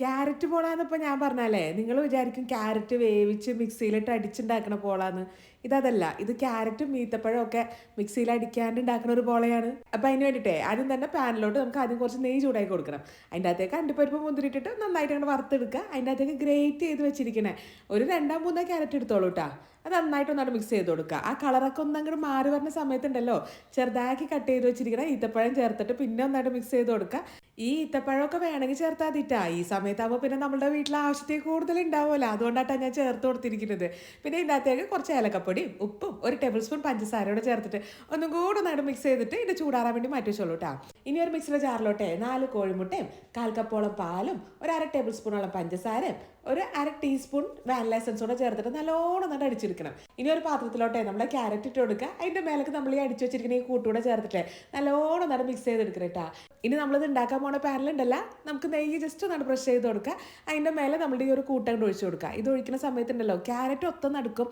Carrot പോളാന്നിപ്പോൾ ഞാൻ പറഞ്ഞാലേ നിങ്ങൾ വിചാരിക്കും ക്യാരറ്റ് വേവിച്ച് മിക്സിയിലിട്ട് അടിച്ചുണ്ടാക്കണ പോളാന്ന്. ഇതല്ല, ഇത് ക്യാരറ്റും ഈത്തപ്പഴവും ഒക്കെ മിക്സിയിൽ അടിക്കാണ്ട് ഉണ്ടാക്കുന്ന ഒരു പോളയാണ്. അപ്പം അതിന് വേണ്ടിയിട്ടേ ആദ്യം തന്നെ പാനിലോട്ട് നമുക്ക് ആദ്യം കുറച്ച് നെയ്യ് ചൂടാക്കി കൊടുക്കണം. അതിൻ്റെ അകത്തേക്ക് അണ്ടിപ്പരിപ്പ് മുന്തിരിട്ടിട്ട് നന്നായിട്ട് അങ്ങോട്ട് വറുത്തെടുക്കുക. അതിൻ്റെ അകത്തേക്ക് ഗ്രേറ്റ് ചെയ്ത് വെച്ചിരിക്കണേ ഒരു രണ്ടോ മൂന്നോ ക്യാരറ്റ് എടുത്തോളൂ കേട്ടോ. അത് നന്നായിട്ട് ഒന്നായിട്ട് മിക്സ് ചെയ്ത് കൊടുക്കുക. ആ കളറൊക്കെ ഒന്നങ്ങോട്ട് മാറി വരുന്ന സമയത്തുണ്ടല്ലോ ചെറുതാക്കി കട്ട് ചെയ്ത് വെച്ചിരിക്കണ ഈത്തപ്പഴം ചേർത്തിട്ട് പിന്നെ ഒന്നായിട്ട് മിക്സ് ചെയ്ത് കൊടുക്കുക. ഈ ഈത്തപ്പഴമൊക്കെ വേണമെങ്കിൽ ചേർത്താൽ മതിട്ടാ. ഈ സമയത്താകുമ്പോൾ പിന്നെ നമ്മുടെ വീട്ടിൽ ആവശ്യത്തിൽ കൂടുതൽ ഉണ്ടാവുമല്ലോ, അതുകൊണ്ടായിട്ടാണ് ഞാൻ ചേർത്ത് കൊടുത്തിരിക്കുന്നത്. പിന്നെ ഇതിൻ്റെ അകത്തേക്ക് കുറച്ച് ഏലക്കപ്പൊടിയും ഉപ്പും ഒരു ടേബിൾ സ്പൂൺ പഞ്ചസാരയോടെ ചേർത്തിട്ട് ഒന്നും കൂടെ ഒന്നായിട്ട് മിക്സ് ചെയ്തിട്ട് ഇത് ചൂടാറാൻ വേണ്ടി മാറ്റി വെച്ചോളൂ കേട്ടോ. ഇനി ഒരു മിക്സിയുടെ ജാറിലോട്ടെ 4 കോഴിമുട്ടയും 1/4 കപ്പോളം പാലും ഒരു അര ടേബിൾ സ്പൂണോളം പഞ്ചസാരയും ഒരു അര ടീസ്പൂൺ വാനില എസൻസ് കൂടെ ചേർത്തിട്ട് നല്ലോണം നട്ട് അടിച്ചെടുക്കണം. ഇനി ഒരു പാത്രത്തിലോട്ടെ നമ്മൾ ക്യാരറ്റ് ഇട്ട് കൊടുക്കുക. അതിൻ്റെ മേലേക്ക് നമ്മൾ ഈ അടിച്ചു വെച്ചിരിക്കുന്ന ഈ കൂട്ടുകൂടെ ചേർത്തിട്ട് നല്ലോണം നട്ട് മിക്സ് ചെയ്തെടുക്കണം കേട്ടോ. ഇനി നമ്മളിത് ഉണ്ടാക്കാൻ പോണ പാനിലുണ്ടല്ല, നമുക്ക് നെയ്യ് ജസ്റ്റ് ഒന്ന് ബ്രഷ് ചെയ്ത് കൊടുക്കുക. അതിൻ്റെ മേലെ നമ്മുടെ ഈ ഒരു കൂട്ടം ഒഴിച്ചു കൊടുക്കുക. ഇത് ഒഴിക്കുന്ന സമയത്തുണ്ടല്ലോ ക്യാരറ്റ് ഒത്ത നടക്കും,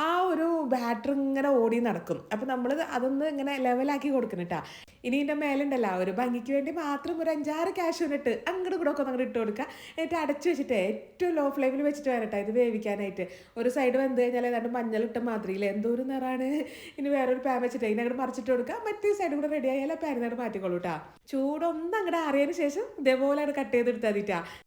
ആ ഒരു ബാറ്റർ ഇങ്ങനെ ഓടി നടക്കും. അപ്പം നമ്മൾ അതൊന്ന് ഇങ്ങനെ ലെവലാക്കി കൊടുക്കണം കേട്ടോ. ഇനി ഇതിൻ്റെ മേലുണ്ടല്ലോ ഒരു ഭംഗിക്ക് വേണ്ടി മാത്രം ഒരു 5-6 കാഷ്യൂനട്ട് അങ്ങോട്ട് കൂടെ ഒക്കെ ഒന്ന് അങ്ങോട്ട് ഇട്ട് കൊടുക്കുക. എന്നിട്ട് അടച്ചു വെച്ചിട്ട് ഏറ്റവും ലോ ഫ്ലെയിമിൽ വെച്ചിട്ട് വരട്ടെ ഇത് വേവിക്കാനായിട്ട്. ഒരു സൈഡ് വെന്ത് കഴിഞ്ഞാൽ ഏതാണ്ട് മഞ്ഞളിട്ട മാതിരിയില്ല എന്തോ ഒരു നിറാണ്. ഇനി വേറൊരു പാൻ വെച്ചിട്ട് ഇതിനങ്ങോട്ട് മറിച്ചിട്ട് കൊടുക്കുക. മറ്റേ സൈഡ് കൂടെ റെഡി ആയാൽ പാനിനോട് മാറ്റിക്കോളൂ കേട്ടോ. ചൂടൊന്നും അങ്ങോട്ട് അറിയതിന് ശേഷം ഇതേപോലെ കട്ട് ചെയ്തെടുത്താൽ മതിട്ടാ.